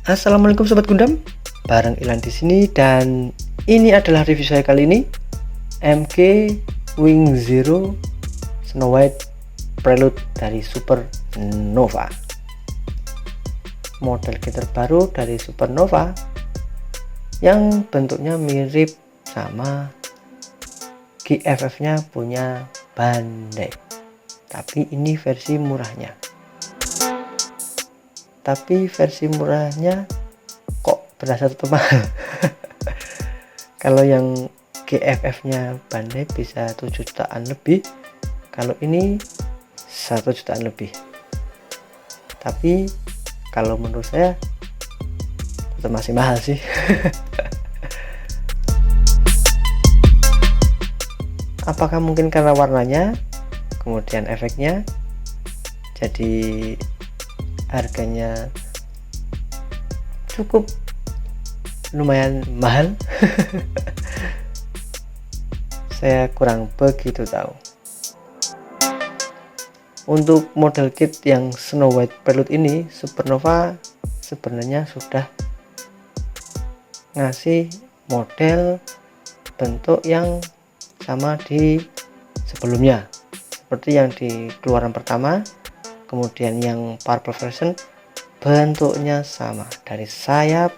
Assalamualaikum Sobat Gundam, bareng Ilan di sini dan ini adalah review saya kali ini MG Wing Zero Snow White Prelude dari Supernova. Model kit terbaru dari Supernova yang bentuknya mirip sama GFF-nya punya Bandai, tapi ini versi murahnya. Tapi versi murahnya kok berasa tetap mahal. Kalau yang GFF-nya Bandai bisa 7 jutaan lebih, kalau ini 1 jutaan lebih. Tapi kalau menurut saya tetap masih mahal sih. Apakah mungkin karena warnanya, kemudian efeknya, jadi harganya cukup lumayan mahal? Saya kurang begitu tahu. Untuk model kit yang Snow White Prelude ini, Supernova sebenarnya sudah ngasih model bentuk yang sama di sebelumnya, seperti yang di keluaran pertama. Kemudian yang purple version bentuknya sama, dari sayap,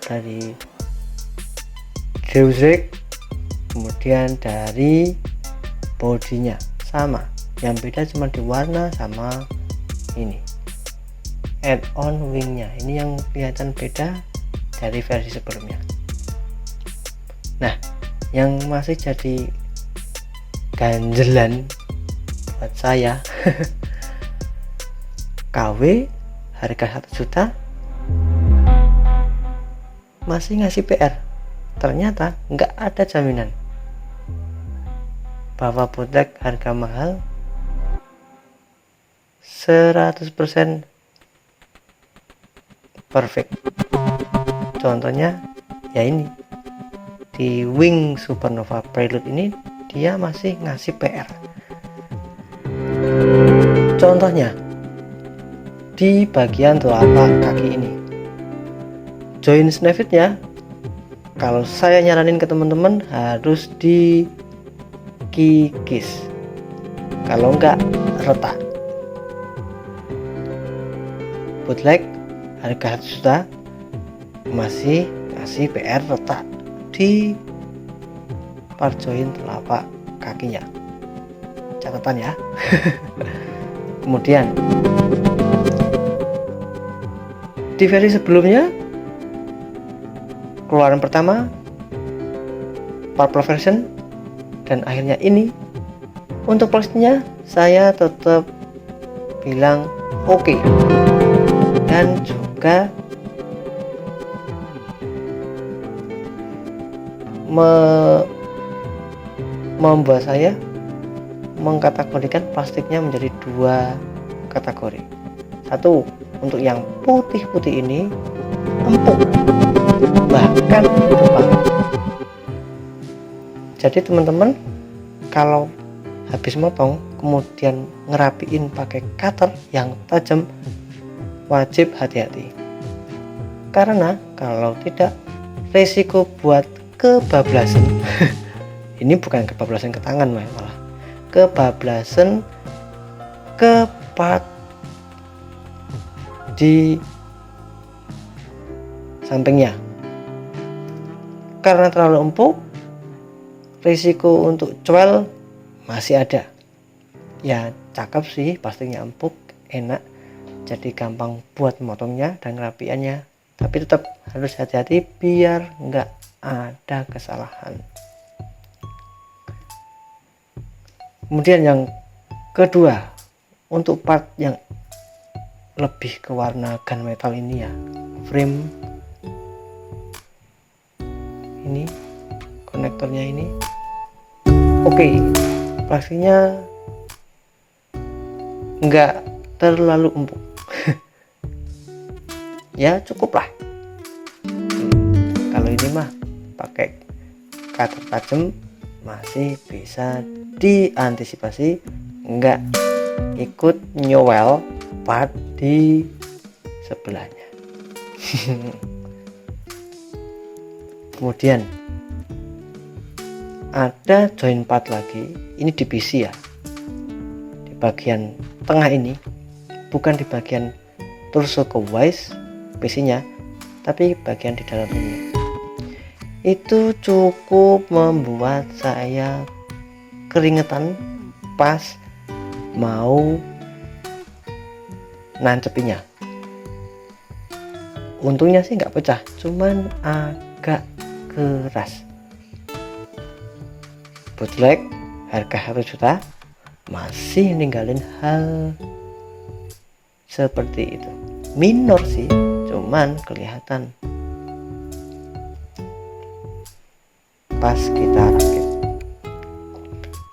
dari Zeus, kemudian dari bodinya sama, yang beda cuma di warna sama ini add-on wingnya, ini yang kelihatan beda dari versi sebelumnya. Nah, yang masih jadi ganjelan buat saya KW harga 1 juta masih ngasih PR. Ternyata nggak ada jaminan bahwa bootleg harga mahal 100% perfect. Contohnya ya ini di Wing Supernova Prelude ini, dia masih ngasih PR. Contohnya di bagian telapak kaki ini, join snavitnya kalau saya nyaranin ke teman-teman harus dikikis, kalau enggak retak. Bootleg harga 1 juta masih ngasih PR retak di part join telapak kakinya, catatan ya. Kemudian di versi sebelumnya, keluaran pertama, purple version, dan akhirnya ini, untuk plastiknya saya tetap bilang oke. Dan juga membuat saya mengkategorikan plastiknya menjadi 2 kategori. Satu, untuk yang putih-putih ini empuk, bahkan tebal. Jadi teman-teman kalau habis motong kemudian ngerapiin pakai cutter yang tajam, wajib hati-hati, karena kalau tidak resiko buat kebablasan. Ini bukan kebablasan ke tangan, malah kebablasan ke part di sampingnya. Karena terlalu empuk, risiko untuk cuel masih ada. Ya cakep sih, pastinya empuk, enak, jadi gampang buat motongnya dan ngerapiannya. Tapi tetap harus hati-hati biar nggak ada kesalahan. Kemudian yang kedua, untuk part yang lebih ke warna gunmetal ini ya, frame ini, konektornya ini oke. Plastiknya nggak terlalu empuk. Ya cukup lah. Kalau ini mah pakai cutter tajam masih bisa diantisipasi, nggak ikut nyowel part di sebelahnya. Kemudian ada join part lagi, ini di PC ya, di bagian tengah ini, bukan di bagian torso ke waist PC nya, tapi bagian di dalam ini. Itu cukup membuat saya keringetan pas mau nancepinnya. Untungnya sih nggak pecah, cuman agak keras. Bootleg harga 1 juta masih ninggalin hal seperti itu. Minor sih, cuman kelihatan pas kita rakit.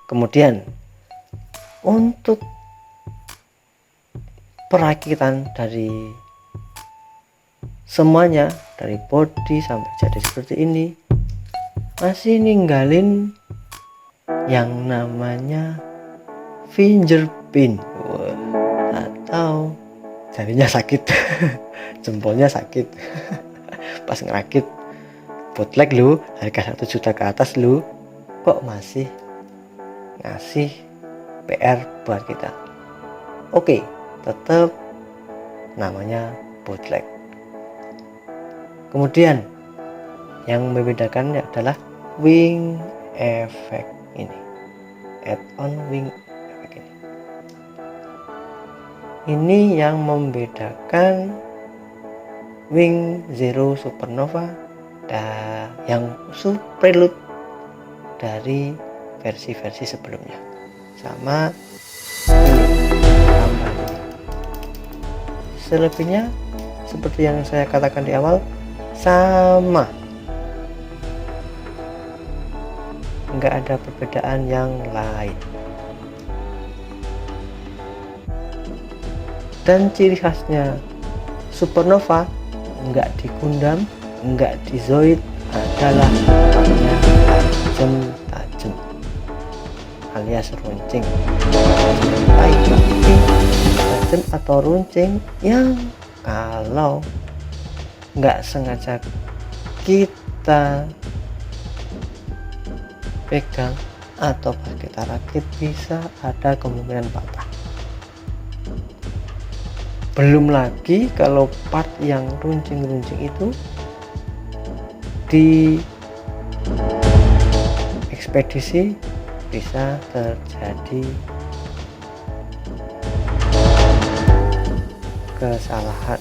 Kemudian untuk perakitan dari semuanya, dari body sampai jadi seperti ini, masih ninggalin yang namanya fingerprint atau jarinya sakit. Jempolnya sakit pas ngerakit. Bootleg lu, harga 1 juta ke atas lu, kok masih ngasih PR buat kita. Oke, tetap namanya bootleg. Kemudian yang membedakannya adalah wing effect ini, add-on wing effect ini. Ini yang membedakan wing Zero Supernova yang Prelude dari versi-versi sebelumnya. Sama tambah ini. Selebihnya seperti yang saya katakan di awal, sama, nggak ada perbedaan yang lain. Dan ciri khasnya Supernova nggak digundam, nggak dizoid, adalah partnya tajam alias runcing. Baik tajam atau runcing yang kalau nggak sengaja kita pegang atau kita rakit bisa ada kemungkinan patah. Belum lagi kalau part yang runcing-runcing itu di ekspedisi bisa terjadi kesalahan,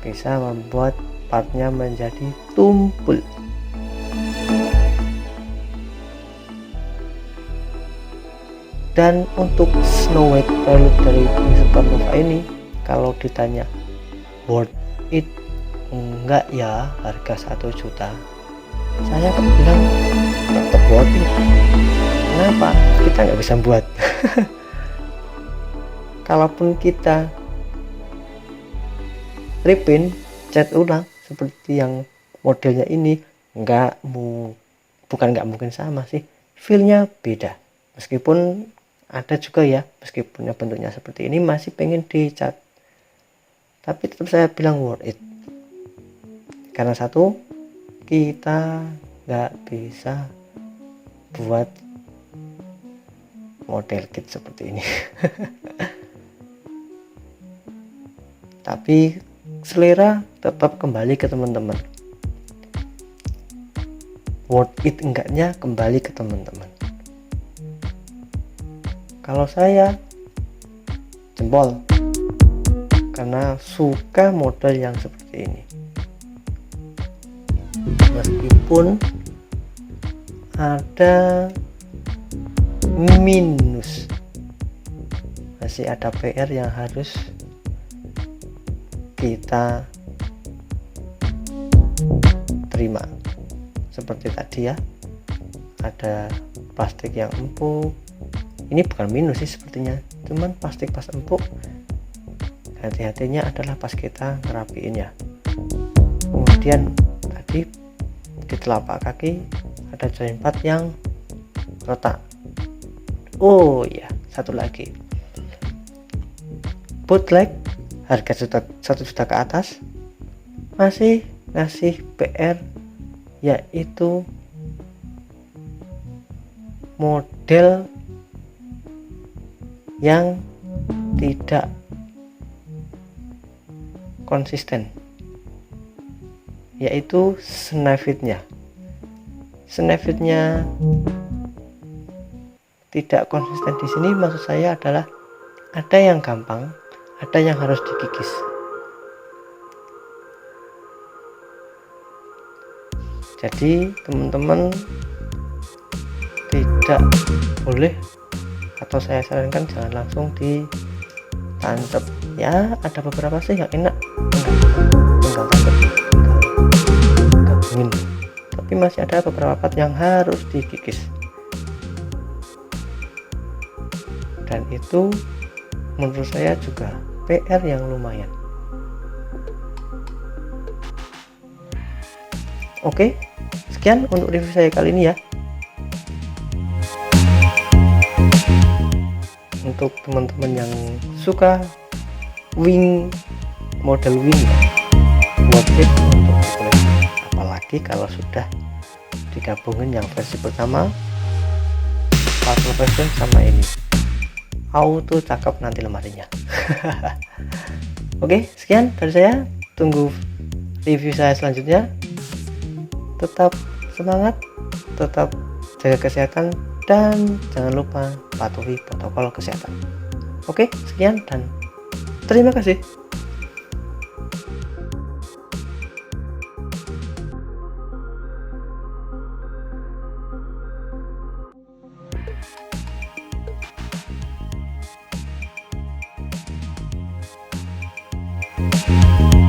bisa membuat partnya menjadi tumpul. Dan untuk Snow White Prelude dari Supernova ini, kalau ditanya worth it enggak ya harga 1 juta, saya bilang tetap worth it. Kenapa? Kita nggak bisa buat. Kalaupun kita reprint, cat ulang seperti yang modelnya ini, bukan nggak mungkin sama sih, feelnya beda. Meskipun ada juga ya, meskipun bentuknya seperti ini masih pengen dicat, tapi tetap saya bilang worth it. Karena satu, kita nggak bisa buat model kit seperti ini. Tapi selera tetap kembali ke teman-teman. Worth it enggaknya kembali ke teman-teman. Kalau saya jempol, karena suka model yang seperti ini. Meskipun ada minus, masih ada PR yang harus kita terima. Seperti tadi ya, ada plastik yang empuk. Ini bukan minus sih sepertinya, cuman plastik pas empuk. Hati-hatinya adalah pas kita ngerapiin ya. Kemudian tadi di telapak kaki ada join part yang retak. Oh iya, satu lagi, bootleg harga 1 juta ke atas, masih ngasih PR, yaitu model yang tidak konsisten, yaitu snapfeed-nya tidak konsisten. Di sini maksud saya adalah ada yang gampang, ada yang harus dikikis. Jadi teman-teman tidak boleh, atau saya sarankan jangan langsung ditancap. Ya ada beberapa sih yang enak tinggal tancap, tinggal gabungin, tapi masih ada beberapa part yang harus dikikis, dan itu menurut saya juga PR yang lumayan. Oke, sekian untuk review saya kali ini ya. Untuk teman-teman yang suka model wing, worth it untuk dikoleksi, apalagi kalau sudah digabungin yang versi pertama puzzle version sama ini, auto cakep nanti lemarinya. Oke, sekian dari saya, tunggu review saya selanjutnya. Tetap semangat, tetap jaga kesehatan, dan jangan lupa patuhi protokol kesehatan. Oke, sekian dan terima kasih.